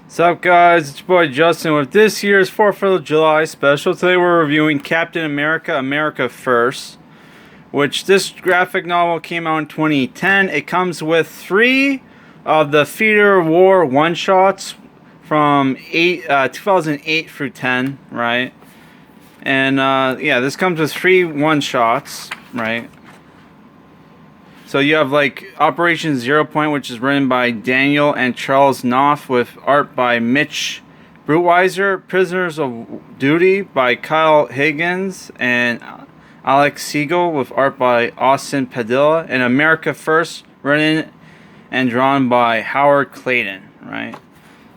What's up, guys? It's your boy Justin with this year's 4th of July special. Today we're reviewing Captain America, America First, which this graphic novel came out in 2010. It comes with 3 of the Theater War one-shots from 2008 through 10, right? And yeah, this comes with 3 one-shots, right? So you have like Operation Zero Point, which is written by Daniel and Charles Knauf with art by Mitch Breitweiser. Prisoners of Duty by Kyle Higgins and Alec Siegal with art by Agustin Padilla. And America First, written and drawn by Howard Chaykin, right?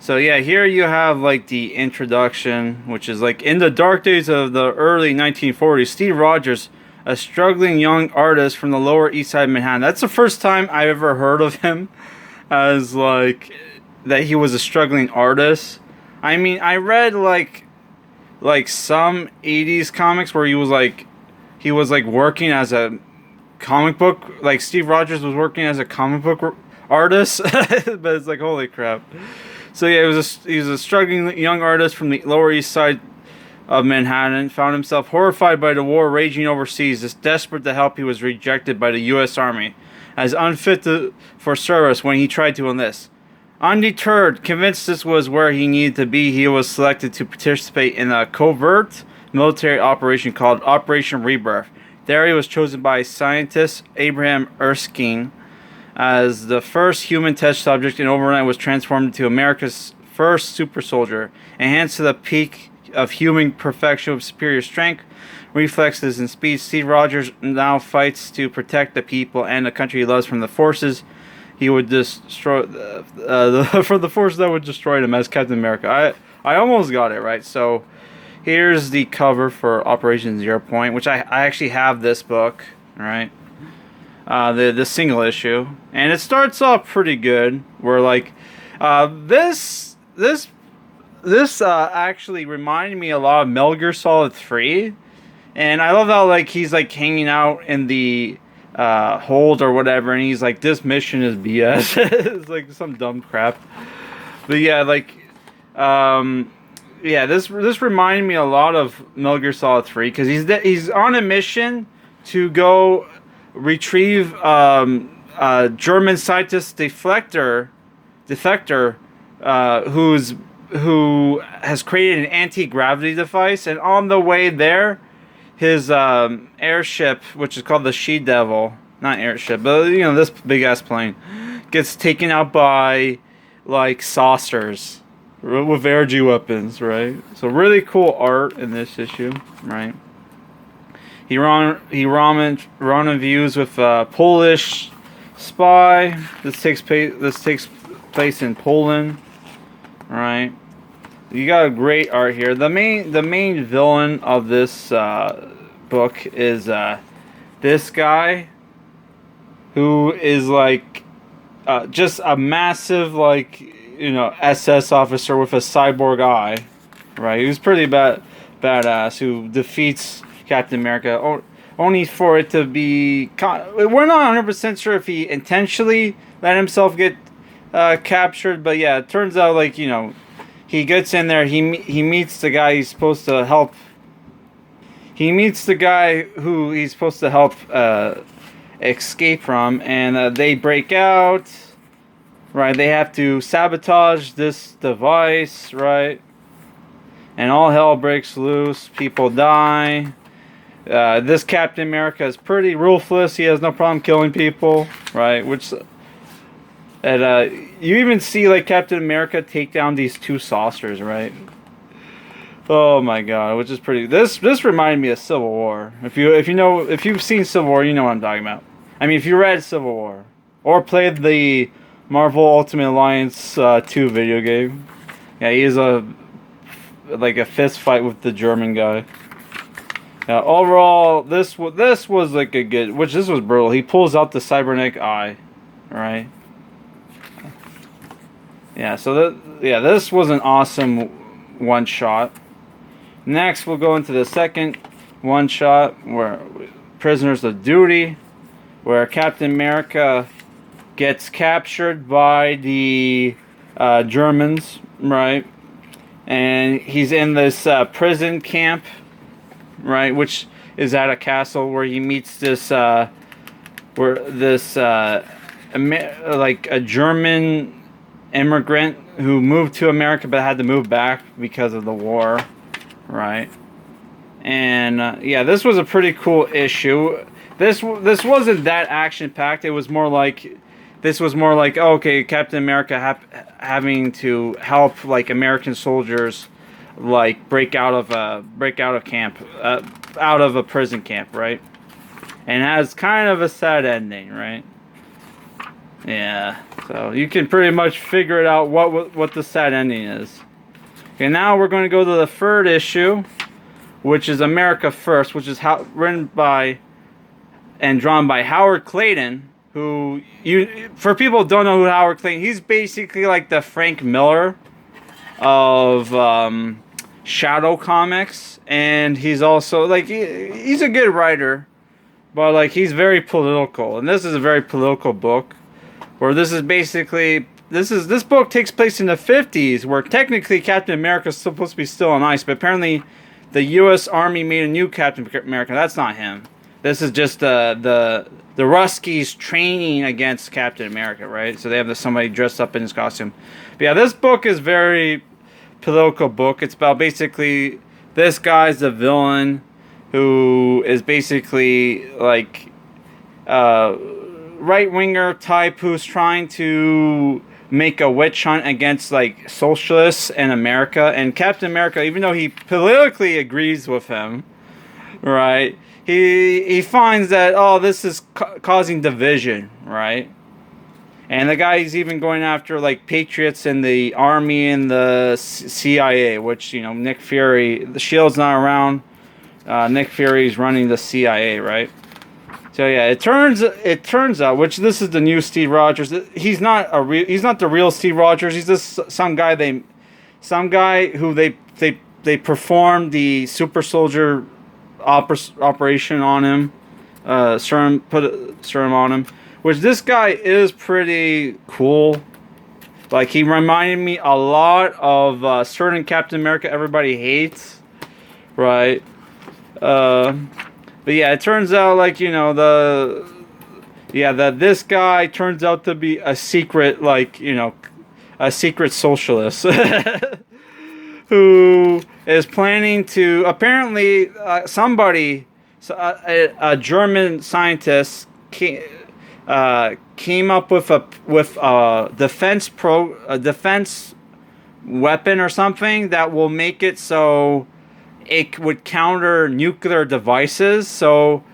So yeah, here you have like the introduction, which is like in the dark days of the early 1940s, Steve Rogers, a struggling young artist from the Lower East Side of Manhattan. That's the first time I ever heard of him as like that he was a struggling artist. I mean, I read like some 80s comics where he was like working as a comic book, like Steve Rogers was working as a comic book artist, but it's like holy crap. So yeah, he was a struggling young artist from the Lower East Side of Manhattan, found himself horrified by the war raging overseas. As desperate to help, he was rejected by the U.S. Army as unfit for service when he tried to enlist. Undeterred, convinced this was where he needed to be, he was selected to participate in a covert military operation called Operation Rebirth. There he was chosen by scientist Abraham Erskine as the first human test subject, and overnight was transformed into America's first super soldier, enhanced to the peak of human perfection with superior strength, reflexes, and speed. Steve Rogers now fights to protect the people and the country he loves from the forces he would destroy from the forces that would destroy him as Captain America. I almost got it right. So here's the cover for Operation Zero Point, which I actually have this book, right? The single issue, and it starts off pretty good. Where like this actually reminded me a lot of Metal Gear Solid 3, and I love how like he's like hanging out in the hold or whatever, and he's like, this mission is BS. It's like some dumb crap. But yeah, like yeah, this reminded me a lot of Metal Gear Solid 3 because he's on a mission to go retrieve German scientist defector who has created an anti-gravity device, and on the way there, his airship, which is called the She-Devil, not airship, but you know, this big-ass plane, gets taken out by like saucers with energy weapons, right? So really cool art in this issue, right? He rendezvous with a Polish spy. This takes place in Poland. Right, you got a great art here. The main villain of this book is this guy, who is like just a massive like SS officer with a cyborg eye, right? He's pretty badass. Who defeats Captain America only for it to be. We're not 100% sure if he intentionally let himself get captured, but yeah, it turns out like he gets in there. He meets the guy he's supposed to help. He meets the guy who he's supposed to help escape from, and they break out. Right, they have to sabotage this device, right? And all hell breaks loose. People die. This Captain America is pretty ruthless. He has no problem killing people, right? And you even see like Captain America take down these 2 saucers, right? Oh my god, which is pretty. This reminded me of Civil War. If you've seen Civil War, you know what I'm talking about. I mean, if you read Civil War or played the Marvel Ultimate Alliance 2 video game, yeah, he is a fist fight with the German guy. Now, overall, this was like a good. This was brutal. He pulls out the cybernetic eye, right? Yeah, so this was an awesome one shot. Next, we'll go into the second one shot, where Prisoners of Duty, where Captain America gets captured by the Germans, right? And he's in this prison camp, right, which is at a castle where he meets this like a German immigrant who moved to America but had to move back because of the war, right? And yeah, this was a pretty cool issue. This wasn't that action packed. It was more like oh, okay, Captain America having to help like American soldiers like break out of camp, out of a prison camp, right? And has kind of a sad ending, right? Yeah, so you can pretty much figure it out what the sad ending is. Okay, now we're going to go to the third issue, which is America First, which is written by and drawn by Howard Chaykin, who for people who don't know who Howard Chaykin, he's basically like the Frank Miller of Shadow Comics, and he's also like he's a good writer, but like he's very political, and this is a very political book, where this book takes place in the 50s, where technically Captain America is supposed to be still on ice, but apparently the U.S. Army made a new Captain America. That's not him. This is just the Ruskies training against Captain America, right? So they have somebody dressed up in his costume. But yeah, this book is very political book. It's about basically this guy's the villain who is basically like right-winger type who's trying to make a witch hunt against like socialists in America. And Captain America, even though he politically agrees with him, right, he finds that, oh, this is causing division, right? And the guy's even going after like patriots in the army and the CIA, which, you know, Nick Fury, the Shield's not around. Nick Fury's running the CIA, right? So yeah, it turns out, which this is the new Steve Rogers. He's not the real Steve Rogers. He's just some guy who they performed the super soldier operation on him, serum on him. Which this guy is pretty cool. Like he reminded me a lot of certain Captain America everybody hates, right? But yeah, it turns out like, you know, that this guy turns out to be a secret, like, you know, a secret socialist who is planning to apparently a German scientist came up with a defense weapon or something that will make it so it would counter nuclear devices. So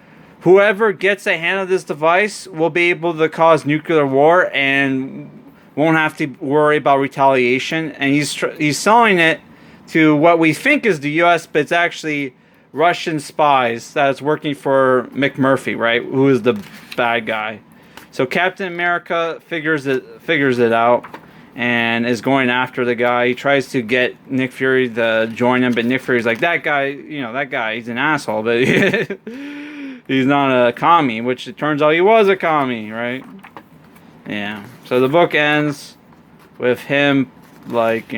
whoever gets a hand of this device will be able to cause nuclear war and won't have to worry about retaliation. And he's selling it to what we think is the U.S., but it's actually Russian spies that is working for McMurphy, right? Who is the bad guy. So Captain America figures it out and is going after the guy. He tries to get Nick Fury to join him, but Nick Fury's like, that guy, he's an asshole, but he's not a commie, which it turns out he was a commie, right? Yeah. So the book ends with him, like,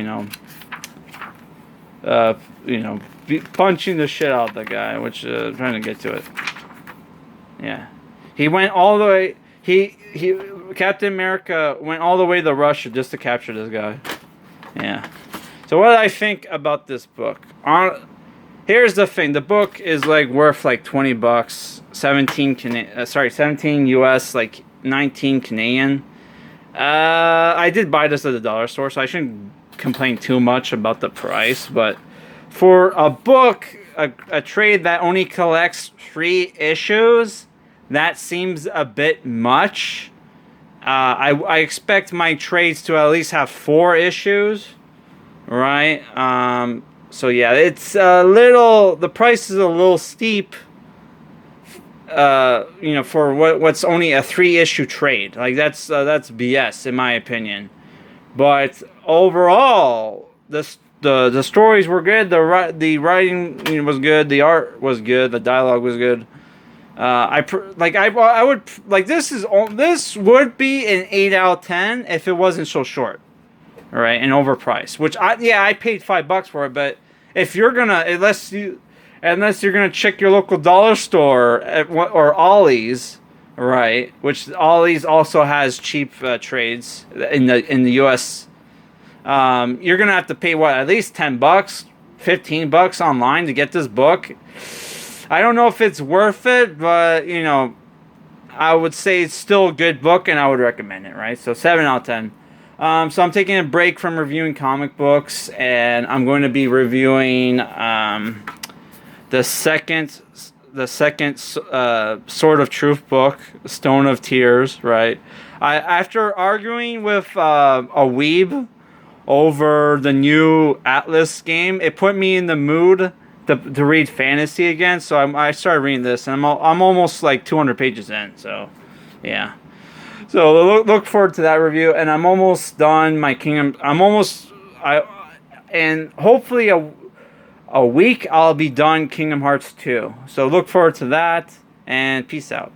punching the shit out of the guy, which I'm trying to get to it. Yeah. He went all the way. Captain America went all the way to Russia just to capture this guy. Yeah. So what do I think about this book? Here's the thing. The book is like worth like $20, 17 US, like 19 Canadian. I did buy this at the dollar store, so I shouldn't complain too much about the price, but for a book, a trade that only collects 3 issues, that seems a bit much. I expect my trades to at least have 4 issues, right? So yeah, it's the price is a little steep, for what's only a 3-issue trade. Like that's BS in my opinion. But overall, the stories were good. The writing was good. The art was good. The dialogue was good. I would like this would be an 8 out of 10 if it wasn't so short, right, and overpriced. Which I paid $5 for it, but if you're gonna unless you're gonna check your local dollar store or Ollie's, right? Which Ollie's also has cheap trades in the U.S. You're gonna have to pay at least $10, $15 online to get this book. I don't know if it's worth it, but I would say it's still a good book, and I would recommend it. Right, so 7 out of 10. So I'm taking a break from reviewing comic books, and I'm going to be reviewing the second Sword of Truth book, Stone of Tears. Right, after arguing with a weeb over the new Atlas game, it put me in the mood to read fantasy again. So I started reading this, and I'm almost like 200 pages in. So yeah. So look forward to that review, and I'm almost done my Kingdom. And hopefully a week I'll be done Kingdom Hearts 2. So look forward to that, and peace out.